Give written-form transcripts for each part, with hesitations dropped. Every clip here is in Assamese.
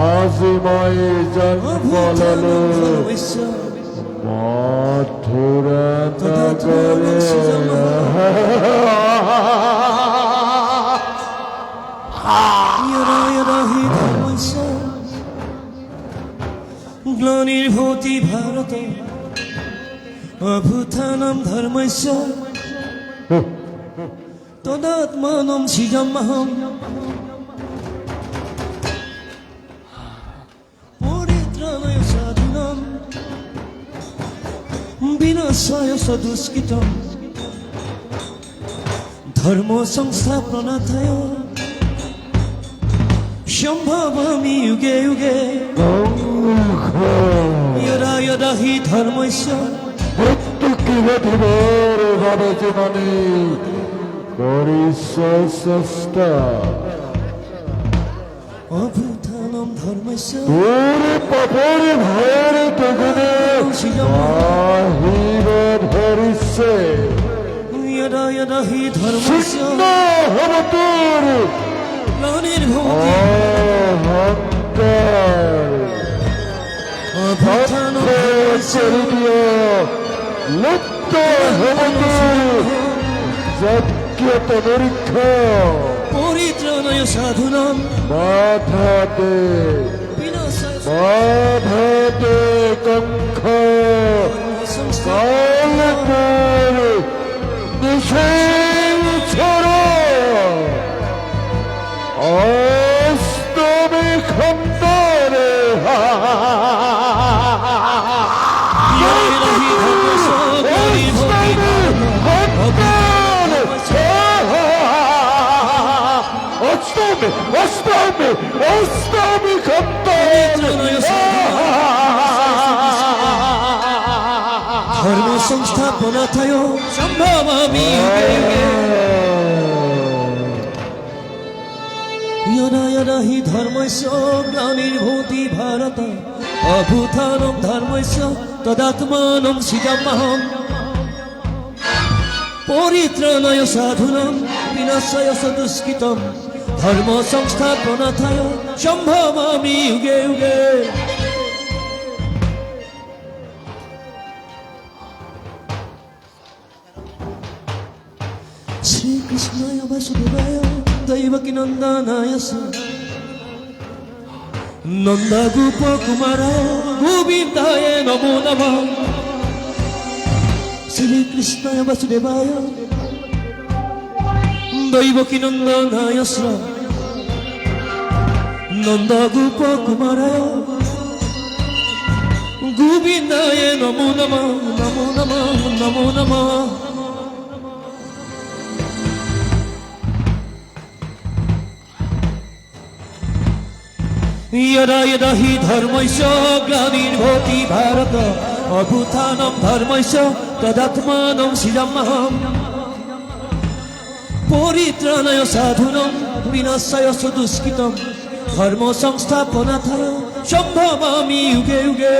আজি মই জন্মললো মথুরা নগরে গ্লানির ভূতি ভারত অভূথানম ধর্মস্য তদাত্মানম সৃজমহম পরিত্রাণায় সাধুনাম বিনাশায় সদুষ্কৃতম ধর্ম সংস্থাপনার্থায় সম্ভবামি যুগে যুগে यदा यदा हि धर्मस्य প্রত্যেকের ভাবে জীবনে পরিশ্রেষ্ঠ অভূতানম ধর্মস্য তোর পাপরে ভয়ের তগনে আহিব ধরিছে यदा यदा हि धर्मस्य হবে তোর গ্লানির্ভূতি অহংকার লুপ্ত যজ্ঞত নিরীক্ষ পরিত্রাণায় সাধুনাম বাধাতে বাধাতে কঙ্খ কালপুর নিষেধ ছড়ো অস্তমে খন্দরে ধর্ম সংস্থাপনার্থায় সম্ভবামি यदा यदा हि धर्मस्य ग्लानिर्भूति भारत अभूतानं धर्मस्य तदात्मानं सृजाम्यहम् परित्राणाय साधूनां विनाशाय सदुष्कृतं धर्म संस्थापनार्थाय सम्भवामि युगे युगे श्री कृष्णाय वासुदेवाय दैवकी नंदनाय नंद गोप कुमाराय गोविंदाय नमो नमः श्री कृष्णाय वासुदेवाय दैवकी नंदनाय नंद गोप कुमाराय गोविंदाय नमो नमः नमो नमः नमो नमः यदा यदा हि धर्मस्य ग्लानिर्भूति भारत अभूतानं धर्मस्य तदात्मानं सृजाम्यहम् परित्राणाय साधूनां विनाशाय सदुष्कृतं धर्म संस्थापनार्थाय सम्भवामि युगे युगे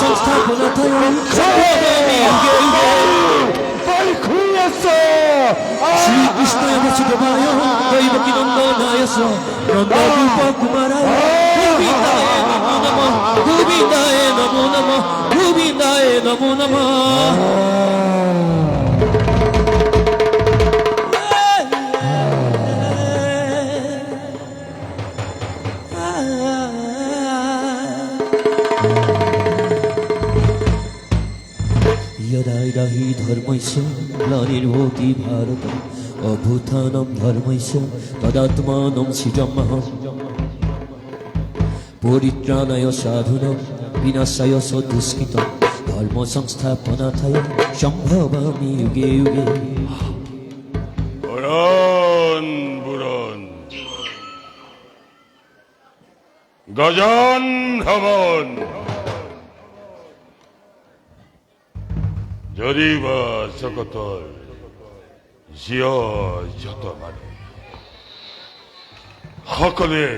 সংস্থাপনাথায় সম্ভবামি যুগে যুগে শ্রী কৃষ্ণায় বাসুদেবায় দৈবকী নন্দনায় চ নন্দগোপ কুমারায় গোবিন্দায় নমো নমঃ গোবিন্দায় নমো নমঃ গোবিন্দায় নমো নমঃ यदा यदा हि धर्मस्य ग्लानिर्भवति भारत अभूतानं धर्मस्य तदात्मानं सृजाम्यहम् परित्राणाय साधूनां विनाशाय च दुष्कृतं धर्म संस्थापनार्थाय सम्भवामि युगे युगे বুরন বুরন গজন হবন যদি বা জগতৰ জীৱ যত মানে সকলোৱে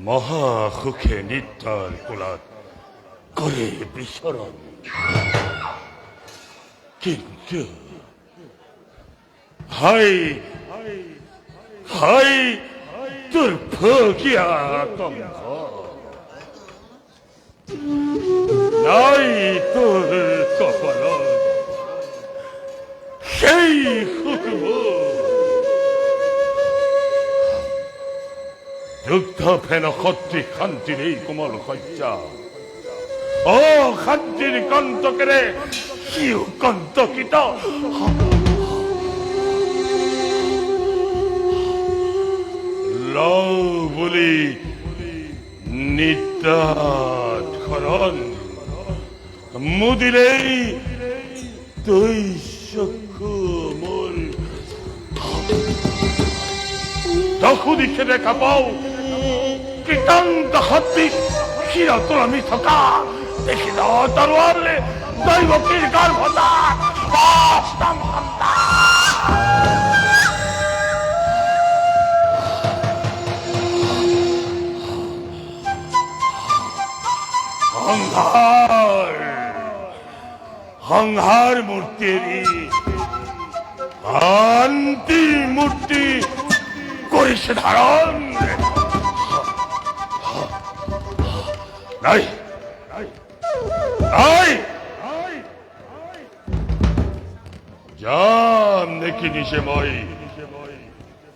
মহা সুখে নিত্যৰ কোলাত কৰে বিচৰণ কিন্তু হাই হাই দুৰ্ভগীয়া কংস নাই তোৰ কপালত সেই সুখবোৰ দুগ্ধ ফেন সদৃশ শান্তিৰ এই কোমল শয্যা শান্তিৰ কণ্টকেৰে সিও কণ্টকিত লওঁ বুলি নিতাত খৰণ মুদিলেই তই চকু মোৰ চকু দিশে দেখা পাওঁ কীৰ্তন্ত সদৃশ শিৰা তলামি থকা দেখি তৰোৱালে দৈৱকীৰ গৰ্ভতা অষ্টম সংহার সংহার মূর্তিরি শান্তি মূর্তি করিছে ধারণ নাই নাই যাম দেখি নিশে মই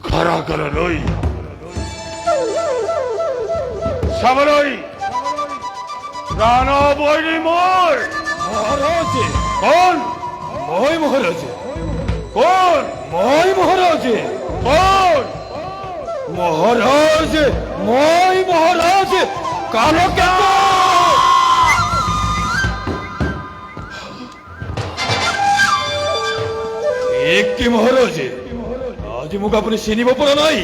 কারাগারলৈ চাবলৈ প্রাণ বৈরি মোর মহারাজে কোন মই মহারাজে কোন মই মহারাজে কোন মহারাজে মই মহারাজে কালকে কি মহারাজে আজি মোক আপুনি চিনিব পৰা নাই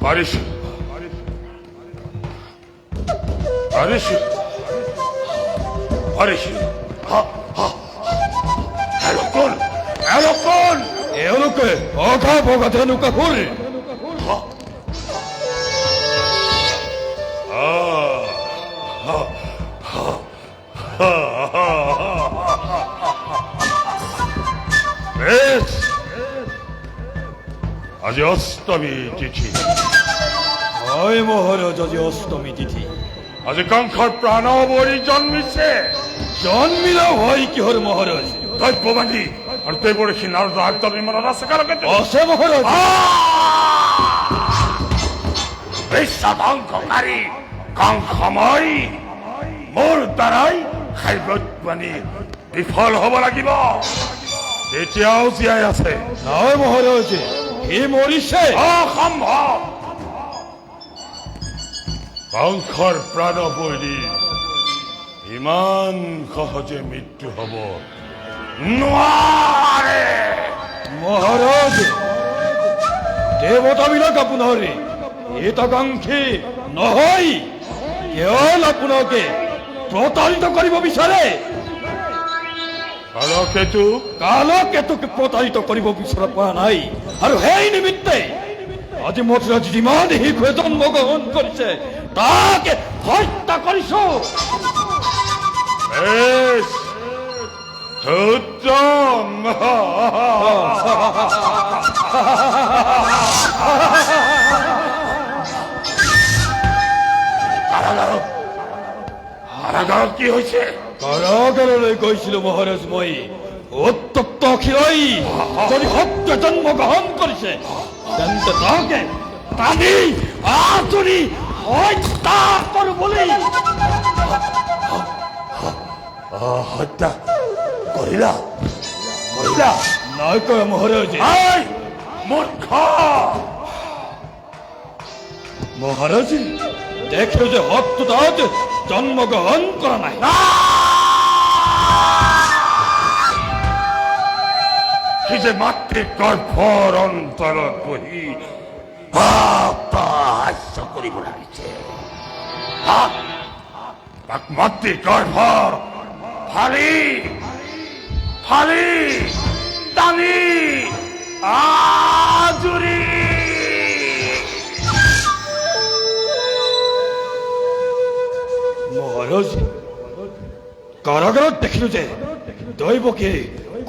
Paris. Paris. Paris. Ha ha. Elokon. Elokon. এওঁলোকে অঘা বগা তেনেকুৱা হ'ল বেশ আজি অষ্টমী তিথি হয় মহাৰাজ আজি অষ্টমী তিথি আজি কংসৰ প্ৰাণবলী জন্মিছে জন্মিলা হয় কিহৰ মহাৰাজ দৈৱবাদী আৰু দৈৱৰ সি নাৰদ আগদৰি মনত আছে কাৰকে আছে মহাৰাজ বিশ্বধ্বংসকাৰী কংসময় মোৰ দ্বাৰাই খাদ্যবাণী বিফল হ'ব লাগিব এতিয়াও জীয়াই আছে নাই মহাৰাজ হে মৰিছে অসম্ভৱ কংসৰ প্ৰাণবলী ইমান সহজে মৃত্যু হ'ব নোৱাৰে মহাৰাজ দেৱতাবিলাক আপোনাৰ হিতাকাংক্ষী নহয় কেৱল আপোনাকে প্ৰতাৰিত কৰিব বিচাৰে কালকেতু কালকেতুকে প্ৰতাৰিত কৰিব বিচৰা পৰা নাই আৰু সেই নিমিত্তে আজি মথুৰাত যিমান শিশুৱে জন্মগ্ৰহণ কৰিছে তাকে হত্যা কৰিছো বেশ উত্তম কাৰাগাৰত কি হৈছে কাৰাগাৰলৈ গৈছিলো মহাৰাজ মই উত্তপ্ত অখিলৈ যদি সত্য জন্মগ্ৰহণ কৰিছে তেন্তে তাকে টানি আঁচুৰি হত্যা কৰিবলৈ হত্যা কৰিলা কৰিলা নাই কৰা মহাৰাজ আই মূৰ্খ মহাৰাজ দেখিলো যে হত্য তাত জন্মগ্ৰহণ কৰা নাই সি যে মাতৃ গৰ্ভৰ অন্তৰত বহি হাস্য কৰিব লাগিছে তাক মাতৃ গৰ্ভৰ ফালি ফালি টানি আজুৰি মহাৰাজ কাৰাগাৰত দেখিলো যে দৈৱকী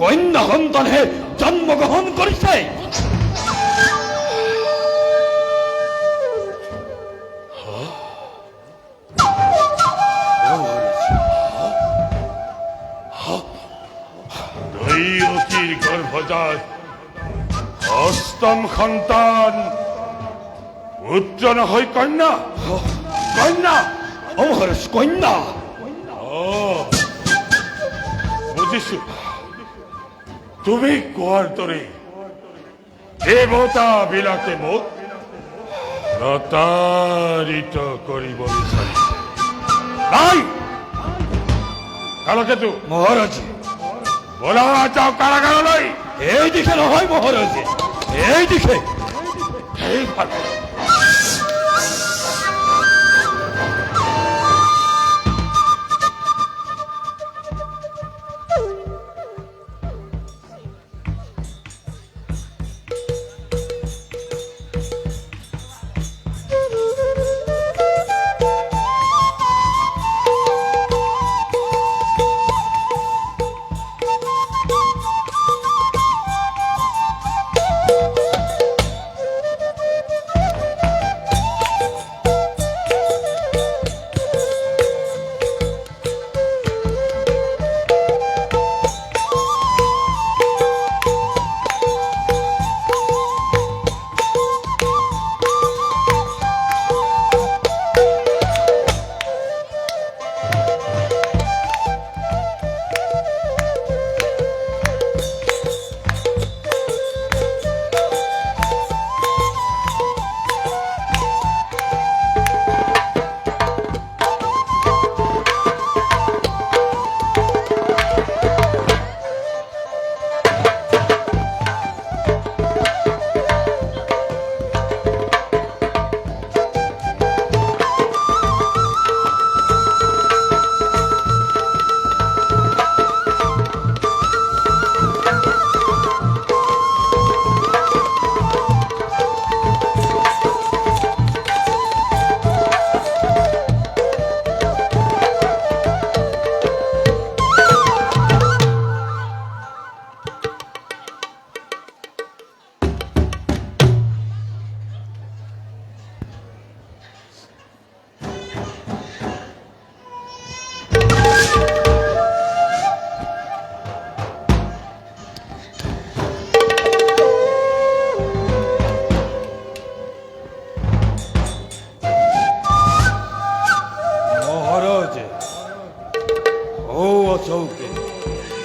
কন্যা সন্তানহে জন্মগ্ৰহণ কৰিছে দৈৱকীৰ গৰ্ভজাত অষ্টম সন্তান পুত্ৰ নহয় কন্যা কন্যা মহাৰাজ কন্যা বুজিছো তুমি কোৱাৰ দৰে দেৱতাবিলাকে মোক প্ৰতাৰিত কৰিব বিচাৰিছে নাই কালকেতু মহাৰাজ বলা যাও কাৰাগাৰলৈ এই দিশে নহয় মহাৰাজ এই দিশে সেইফালে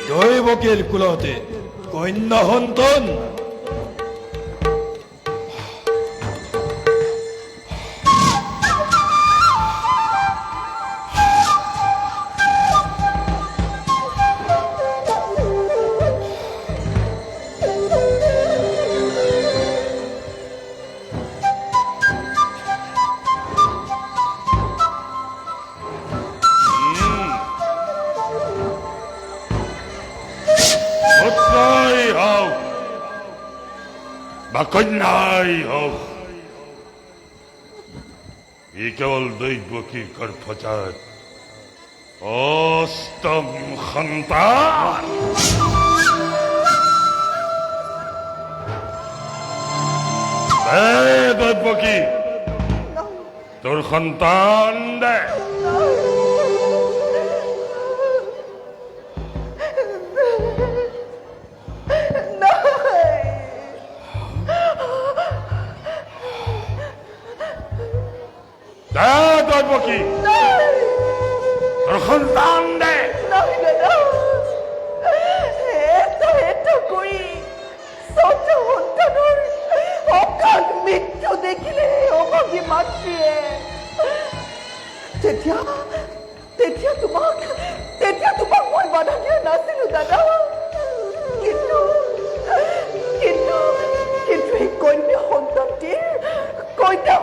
দৈৱকীৰ কুলতে কন্যা সন্তান পুত্ৰই হওক বা কন্যাই হওক, ই কেৱল দৈৱকীৰ গৰ্ভজাত অষ্টম সন্তান। দৈৱকী, তোৰ সন্তান দে। দৈৱকী, তোর সন্তান দে। মৃত্যু দেখিলে অভাগী মাতৃয়ে তেতিয়া তোমাক মই বাধা দিয়া নাছিলো দাদা, কিন্তু এই কন্যা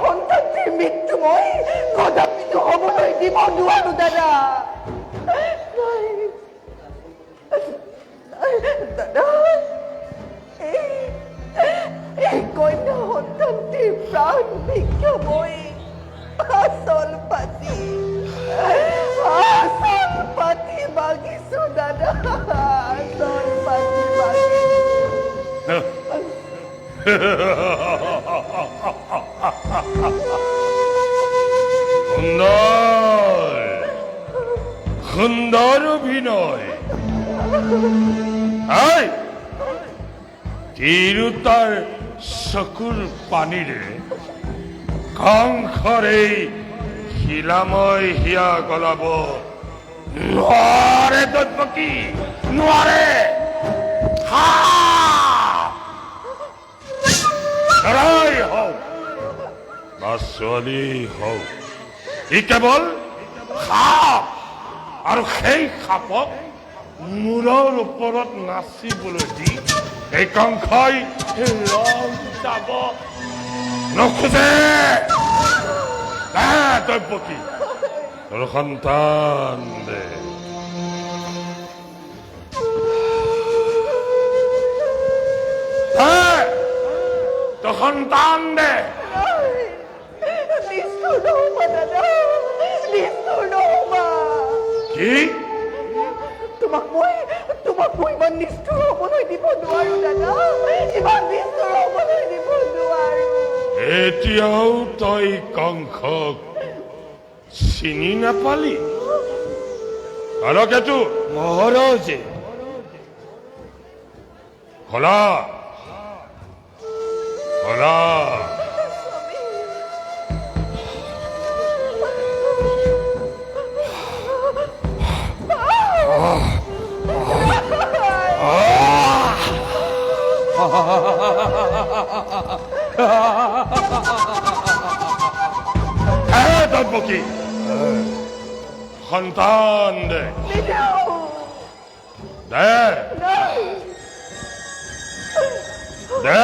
সন্তানটিৰ মৃত্যু মই কদাপিতো হ'বলৈ দিব নোৱাৰো দাদা। দাদা, এই কন্যা সন্তানটিৰ প্ৰাণ ভিক্ষা মই আচল পাতি মাগিছো দাদা, আচল পাতি মাগিছো। সুন্দৰ অভিনয়। তিৰোতাৰ চকুৰ পানীৰে কংসৰ এই শিলাময় হিয়া গলাব নোৱাৰে দৈৱকী, নোৱাৰে। লৰাই হওক বা ছোৱালী হওক, ই কেৱল সাপ, আৰু সেই সাপক মূৰৰ ওপৰত নাচিবলৈ দি এই কংসই ৰং যাব নোখোজে। দৈৱকী, তোৰ সন্তান দে। তোৰ সন্তান দে। কি? তোমাক মই ইমান নিষ্ঠুৰ হ'বলৈ দিব নোৱাৰো দাদা, ইমান নিষ্ঠুৰ হ'বলৈ দিব নোৱাৰো। এতিয়াও তই কংসক চিনি নাপালি? আৰকেতু মহাৰাজে, হলা হলা দৈৱকী, সন্তান দে। দে দে দে।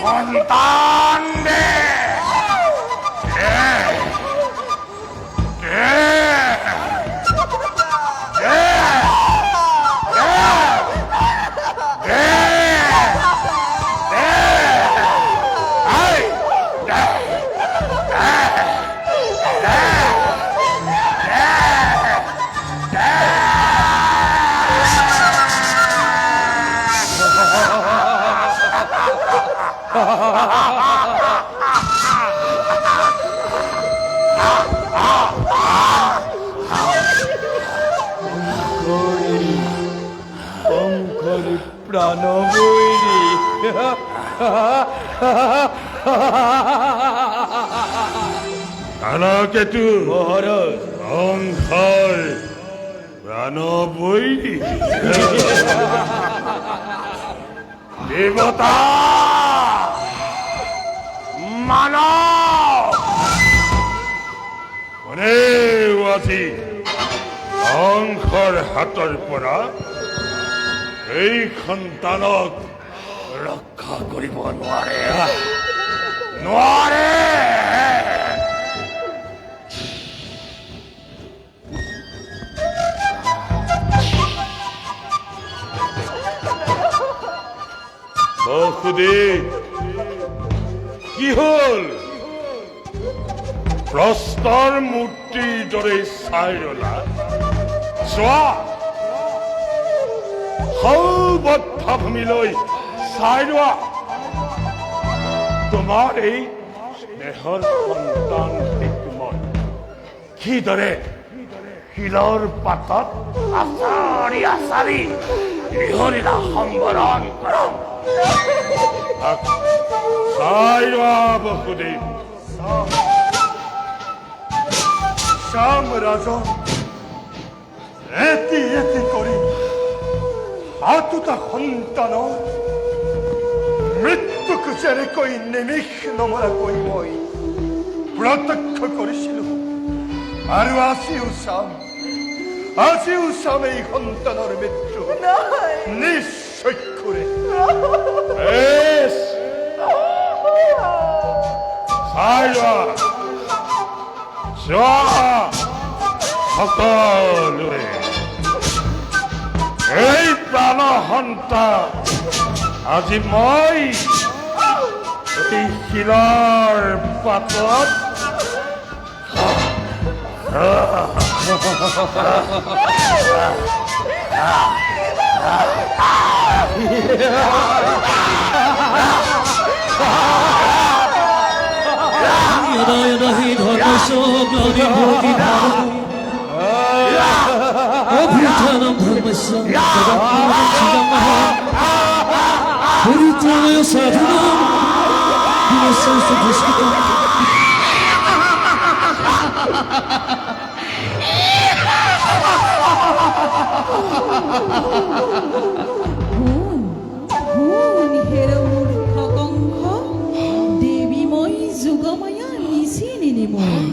সন্তান দে। প্ৰাণ বৈৰী কালকেতু মহাৰাজ, কংসৰ প্ৰাণ বৈৰী দেবতা মানৱ কোনেও আজি কংসৰ হাতৰ পৰা এই সন্তানক ৰক্ষা কৰিব নোৱাৰে নোৱাৰে বসুদেৱ কি হল প্ৰস্তৰ মূৰ্তিৰ দৰে চাই ৰলা চোৱা সৌবদ্ধভূমিলৈ চাই লোৱা তোমাৰ এই স্নেহৰ সন্তান মই কিদৰে শিলৰ পাতত আচাৰি আচাৰি বিহলীলা সম্বৰণ কৰম চাই লোৱা বসুদেৱ শ্যাম ৰাজন এটি এটি কৰি আতুতা সন্তানৰ মৃত্যুক যেনেকৈ নিমিষ নমৰাকৈ মই প্ৰত্যক্ষ কৰিছিলোঁ আৰু আজিও চাম এই সন্তানৰ মৃত্যু নিশ্চক্ষুৰে চাই লোৱা চোৱা সকলোৱে এই প্ৰাণ সন্তান আজি মই এই শিলৰ পাতত यदा यदा हि धर्मस्य ग्लानिर्भवति अभ्युत्थानं धर्मस्य तदात्मनः परित्राणाय साधूनां विनाशाय दुष्कृतम् হেৰ মূৰ্খ কংস দেৱী মই যোগমায়া নিচিনি নিময়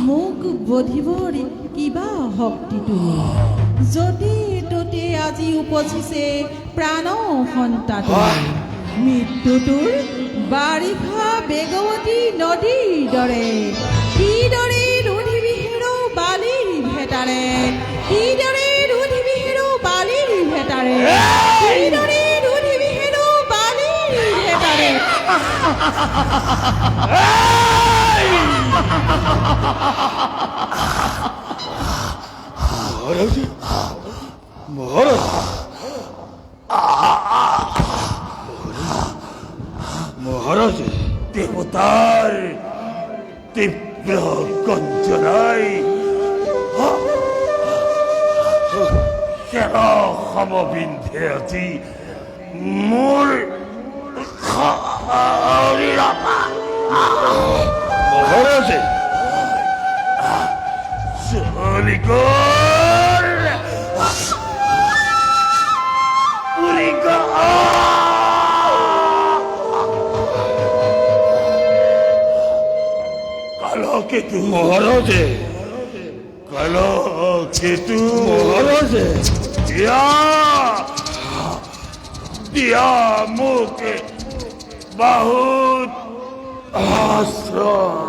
মোক বধিবৰ কিবা শক্তিটো য'তে ত'তে আজি উপজিছে প্ৰাণ সন্তান মৃত্যুটোৰ বাৰিষা বেগৱতী নদীৰ দৰে কিদৰে ৰুধিবি হেৰ বালিৰ ভেটাৰে কিদৰে ৰুধিবি হেৰ বালিৰ ভেটাৰে কিদৰে ৰুধিবি হেৰ বালিৰ ভেটাৰে মহাৰাজ মহাৰাজ দেবতাৰ তীব্ৰ গঞ্জনায় কেন সমবিন্ধে আজি মোৰ মহাৰাজ চলি গল উৰি গল কালকেতু মহাৰাজ কালকেতু মহাৰাজ দিয়া মোক বহুত আশ্ৰয়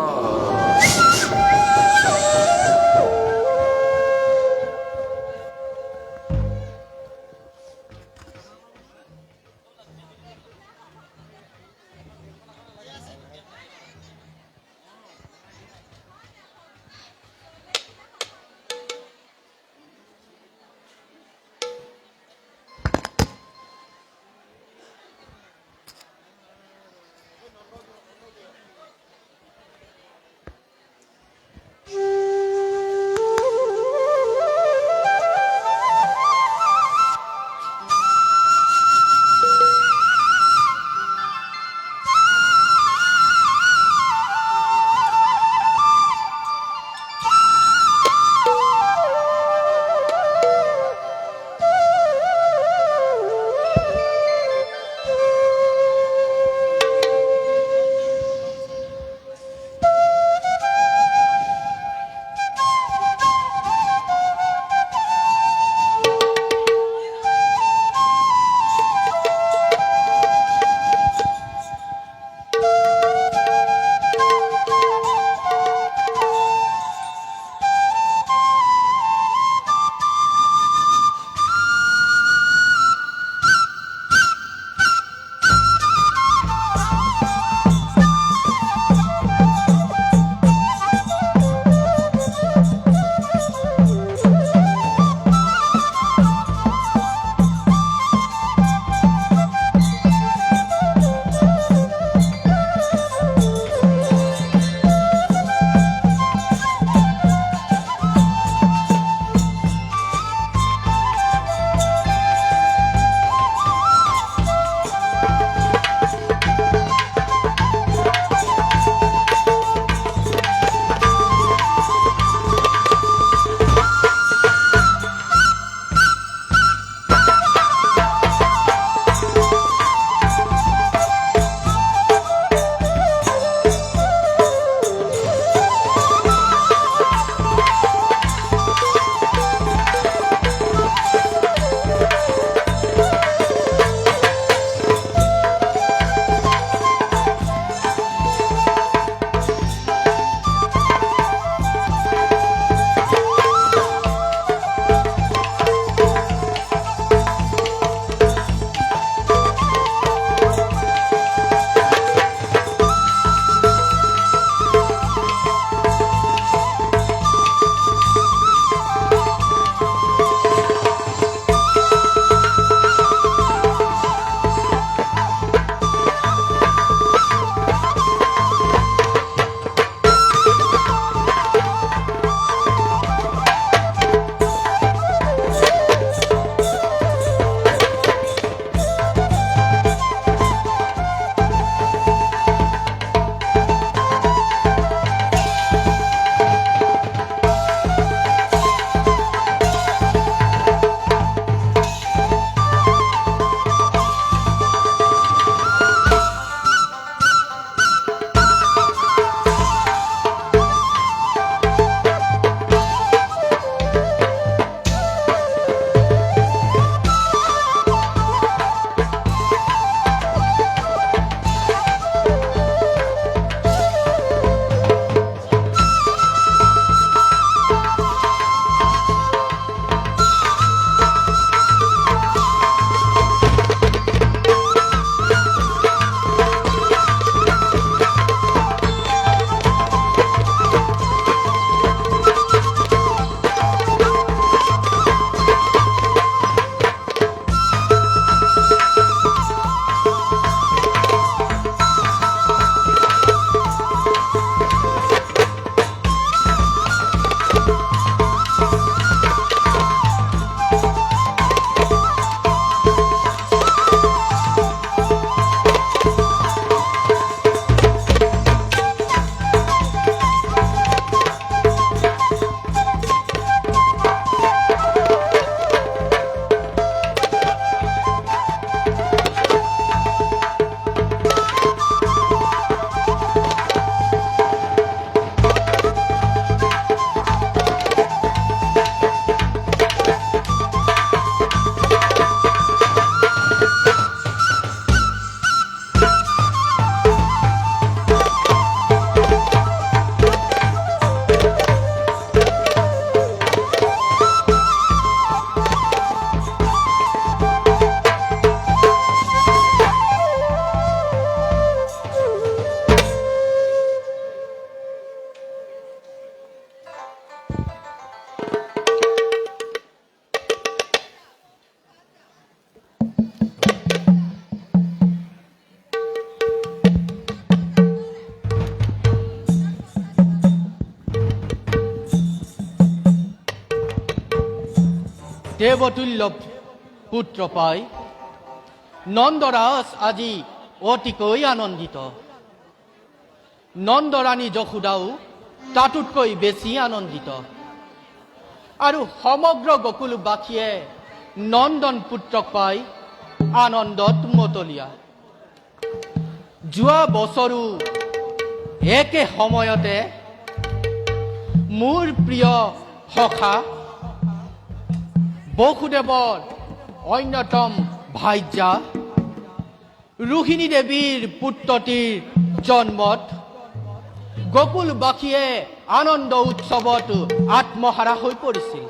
দেৱতুল্য পুত্ৰ পাই নন্দৰাজ আজি অতিকৈ আনন্দিত। নন্দৰাণী যশোদাও তাতোতকৈ বেছি আনন্দিত। আৰু সমগ্ৰ গোকুলবাসীয়ে নন্দন পুত্ৰক পাই আনন্দত মতলীয়া। যোৱা বছৰো একে সময়তে মোৰ প্ৰিয় সখা বসুদেৱৰ অন্যতম ভাৰ্যা ৰোহিণী দেৱীৰ পুত্ৰটিৰ জন্মত গোকুলবাসীয়ে আনন্দ উৎসৱত আত্মহাৰা হৈ পৰিছিল।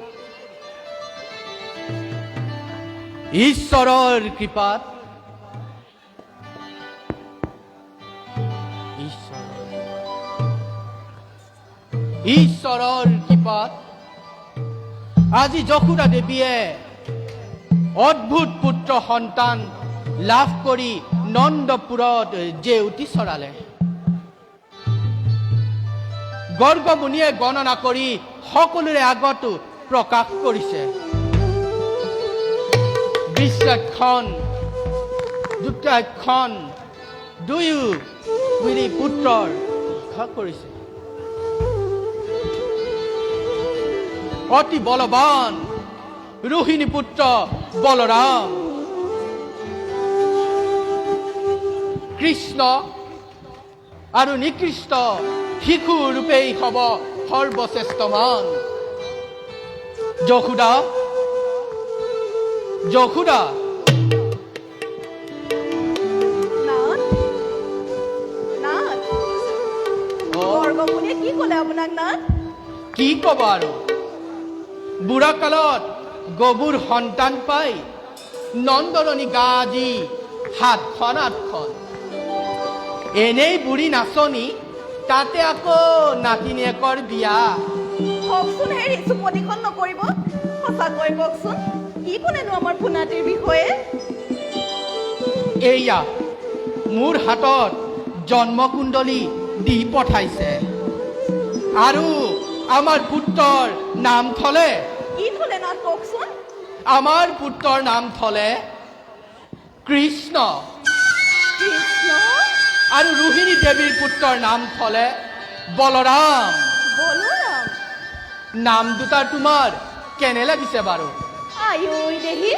ঈশ্বৰৰ কৃপাত আজি যশোদা দেৱীয়ে অদ্ভুত পুত্ৰ সন্তান লাভ কৰি নন্দপুৰত জেউতি চৰালে। গৰ্গমুনিয়ে গণনা কৰি সকলোৰে আগত প্ৰকাশ কৰিছে। বিশ্বাক্ষণ যুক্তাক্ষণ দুয়ো মিলি পুত্ৰৰ ৰক্ষা কৰিছে। অতি বলৱান ৰোহিণী পুত্ৰ বলৰাম কৃষ্ণ আৰু নিকৃষ্ট শিশু ৰূপেই হব সৰ্বশ্ৰেষ্ঠমান। যশোদা যশোদা নাথ নাথ গৰ্গমুনিয়ে কি ক'লে আপোনাক নাথ? কি ক'ব আৰু বুঢ়া কালত গভুৰ সন্তান পাই নন্দননী গা আজি 7খন 8খন। এনেই বুঢ়ী নাচনি তাতে আকৌ নাতিনীয়েকৰ বিয়া। কওকচোন হেৰি চুপতিখন নকৰিব। সঁচাকৈ কওকচোন কি ক'লেনো আমাৰ পোনাটিৰ বিষয়ে? এয়া মোৰ হাতত জন্মকুণ্ডলী দি পঠাইছে। আৰু আমাৰ পুত্ৰৰ নাম থলে কি থলে নাথ কওকচোন? আমাৰ পুত্ৰৰ নাম থলে কৃষ্ণ। কৃষ্ণ আৰু ৰোহিণী দেৱীৰ পুত্ৰৰ নাম থলে বলৰাম। বলৰাম নাম দুটা তোমাৰ কেনে লাগিছে বাৰু? আয়ৈ দেহি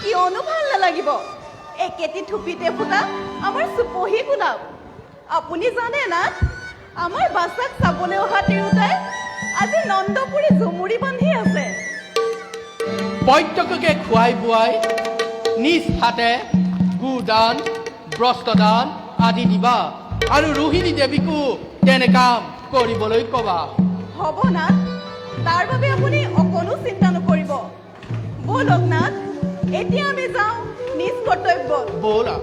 কিয়নো ভাল নালাগিব। একেটি থুপিতে ফুটা আমাৰ চুপহি গোলাপ। আপুনি জানে না আমাৰ বাচ্চাক চাবলৈ অহা তিৰোতাই আজি নন্দপুৰী জুমুৰি বান্ধি আছে। প্ৰত্যেককে খুৱাই বুৱাই নিজ হাতে গোদান বস্ত্ৰদান আদি দিবা। আৰু ৰোহিণী দেৱীকো তেনে কাম কৰিবলৈ কবা। হ'ব নাথ, তাৰ বাবে আপুনি অকণো চিন্তা নকৰিব। বলক নাথ, এতিয়া আমি যাওঁ নিজ কৰ্তব্যত। ব'লা।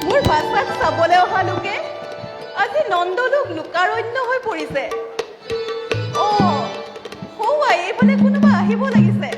মোৰ বাচ্চাক চাবলৈ অহা লোকে আজি নন্দলোক লোকাৰণ্য হৈ পৰিছে। সৌৱা এইফালে কোনোবা আহিব লাগিছে।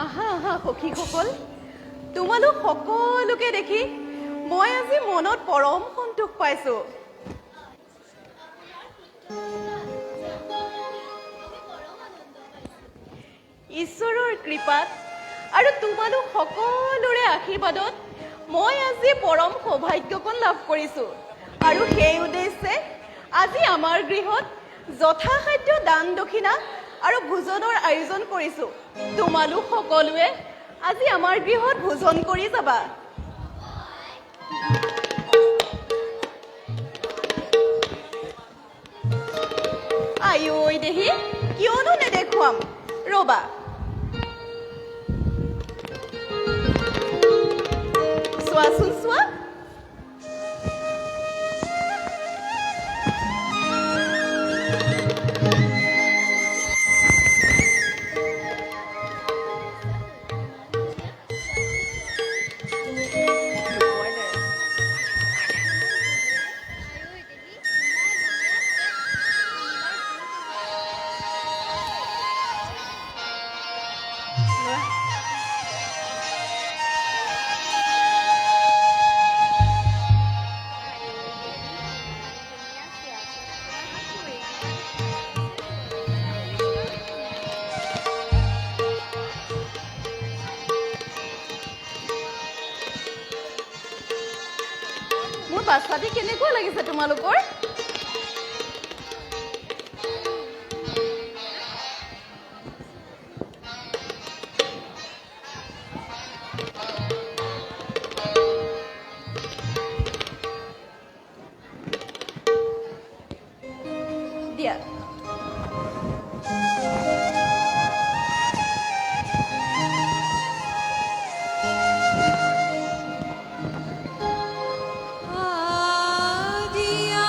আহা আহা সখীসকল, তোমালোক সকলোকে দেখি মই আজি মনত পৰম সন্তোষ পাইছো। ঈশ্বৰৰ কৃপাত আৰু তোমালোক সকলোৰে আশীৰ্বাদত মই আজি পৰম সৌভাগ্যকণ লাভ কৰিছো। আৰু সেই উদ্দেশ্যে আজি আমাৰ গৃহত যথাসাধ্য দান দক্ষিণা আৰু ভোজনৰ আয়োজন কৰিছো। তোমালোক সকলোৱে আজি আমাৰ গৃহত ভোজন কৰি যাবা। আইঐ দেহি, কিয়নো নেদেখুৱাম, ৰবা। চোৱাচোন চোৱা, মোৰ বাচ্ছাটি কেনেকুৱা লাগিছে তোমালোকৰ? দিয়া আদিয়া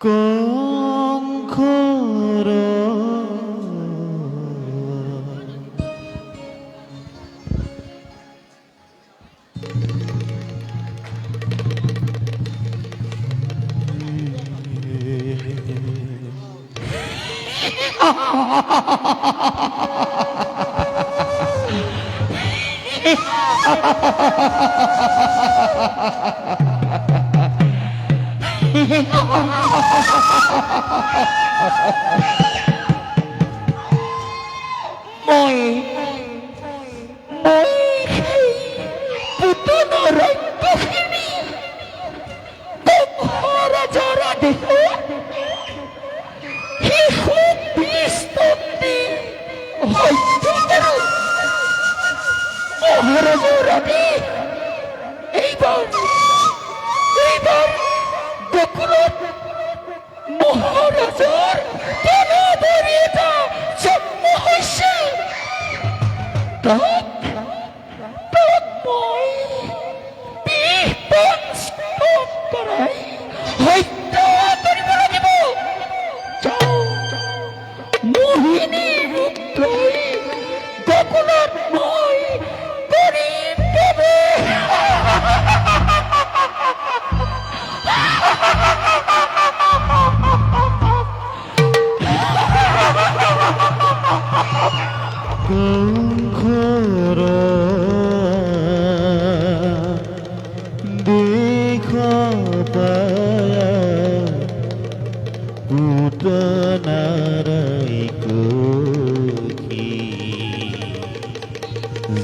কংখৰ মই সেই পুতনৰ ৰক্তখিনি মহাৰাজাৰ আদেশত শিশু বিস্তম্বি হত্যা কৰোঁ। মহাৰাজাৰ আদেশ এইবাৰ গোকুলত মহাৰাজাৰ বনবৰী এটা জন্ম হৈছে। তাক মই পৰাই হত্যা কৰিব লাগিব। যাওঁ, মোহিনী ৰূপ লৈ গোকুলত মই কৰিম প্ৰৱেশ। কংখৰ দেখা পায়া পুতনাৰাই কখি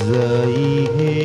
যাই হে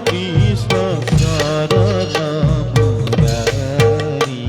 কৃষ্ণ শৰণ মুৰাৰি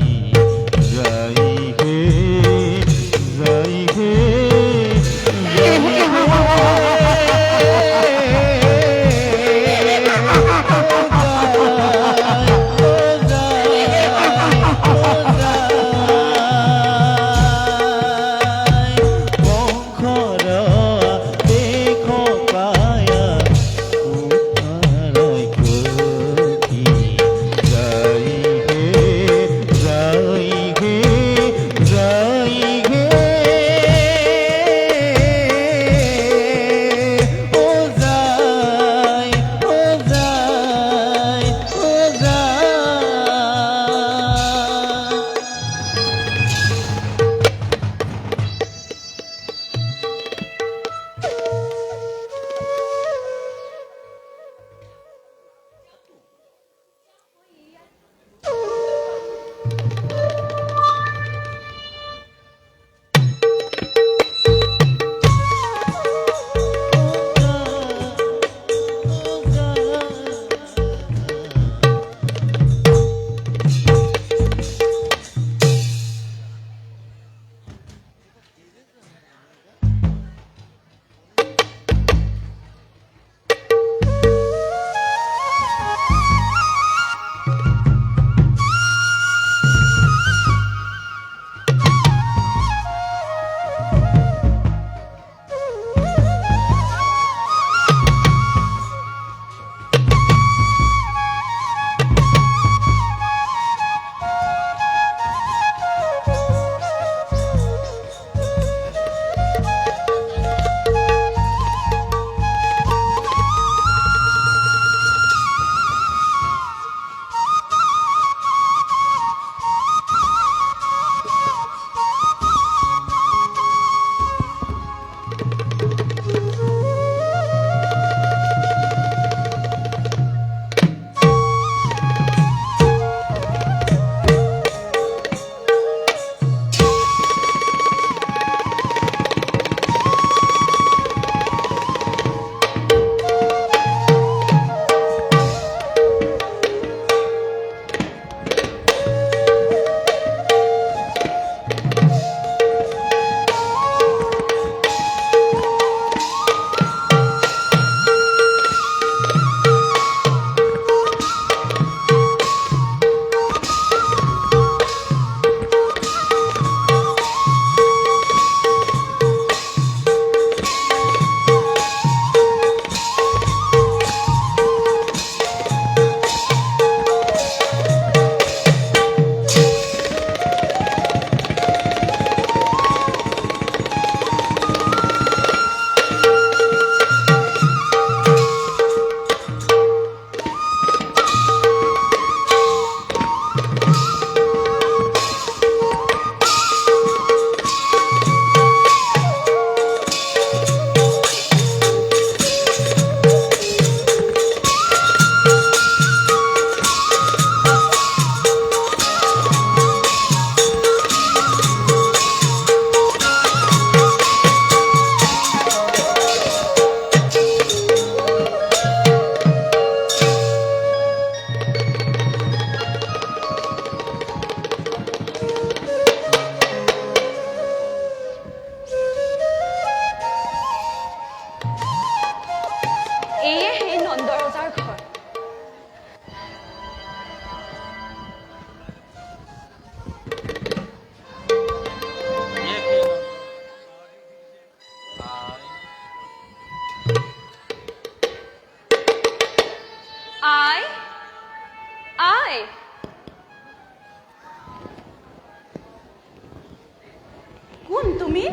তুমি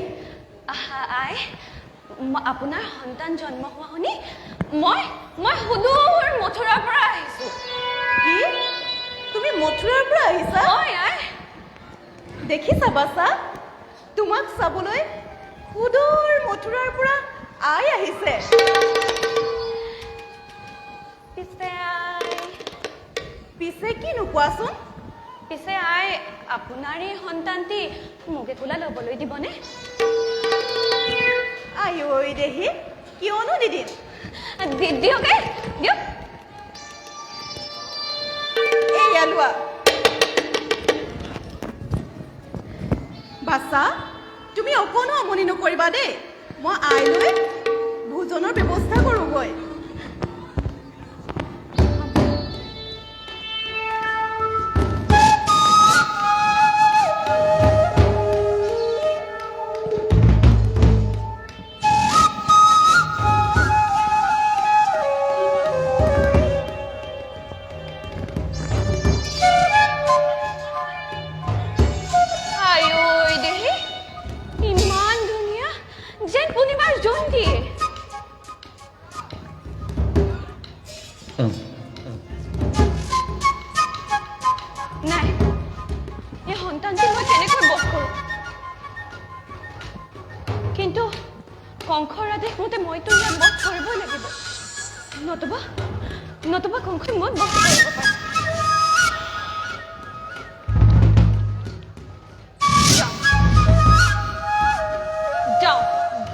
আই আপোনাৰ সন্তান জন্ম হোৱা শুনি মই সুদূৰ মথুৰাৰ পৰা আহিছো কি তুমি মথুৰাৰ পৰা আহিছা হয় আই দেখিছা বাছা তোমাক চাবলৈ সুদূৰ মথুৰাৰ পৰা আই আহিছে পিছে কি নোকোৱাচোন পিছে আই আপোনাৰ এই সন্তানটি মোক একোলা ল'বলৈ দিবনে আই ঐ দেহি কিয়নো নিদিম দিয়ক দিয়ক এয়া লোৱা বাছা তুমি অকণো আমনি নকৰিবা দেই মই আইলৈ ভোজনৰ ব্যৱস্থা কৰোঁগৈ নতুবা কংসই মই বস কৰিব পাৰে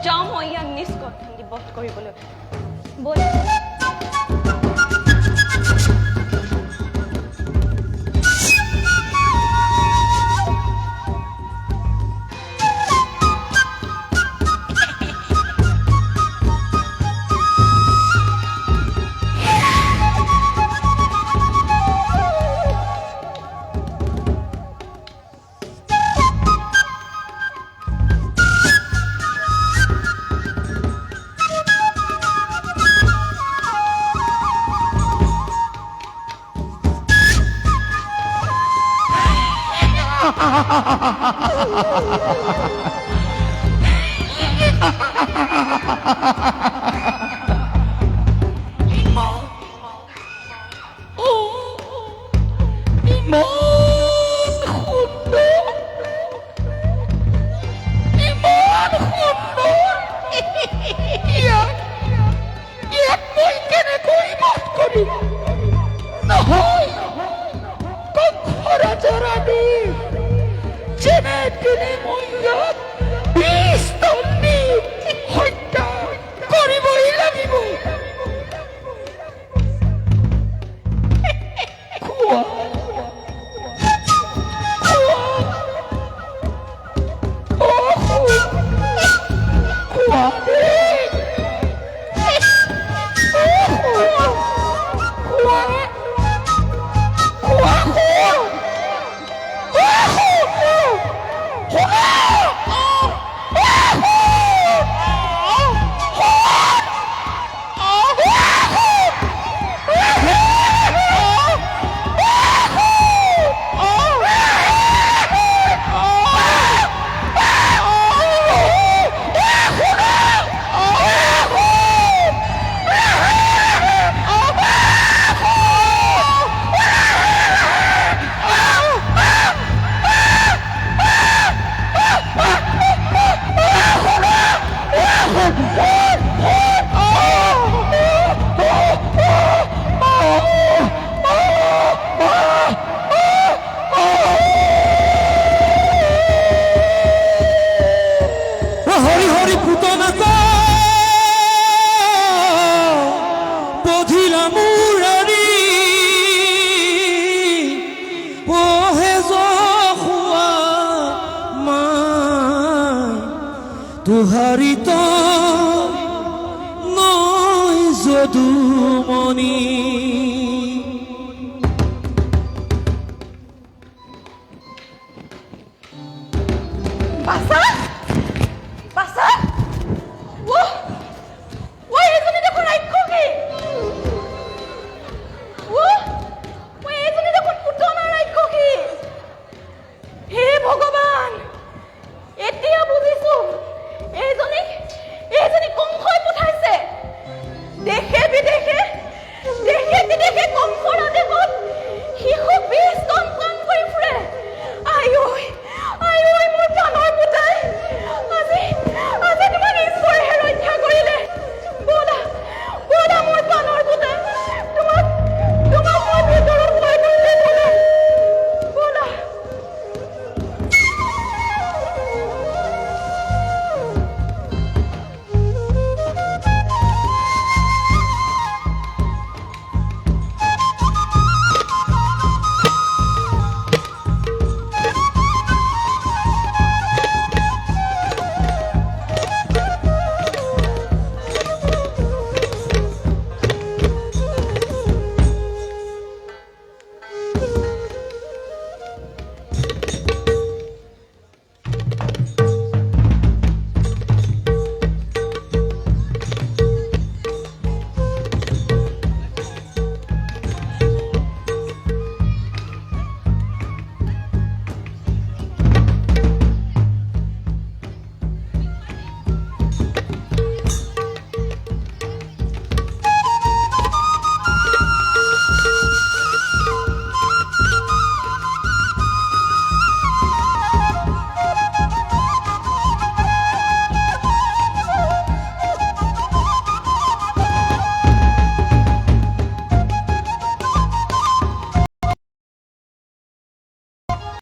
যাওঁ মই ইয়াক নিষ্কৰ্ষণ বধ কৰিবলৈ বল তুহাৰিত নয় যদুমণি বাছা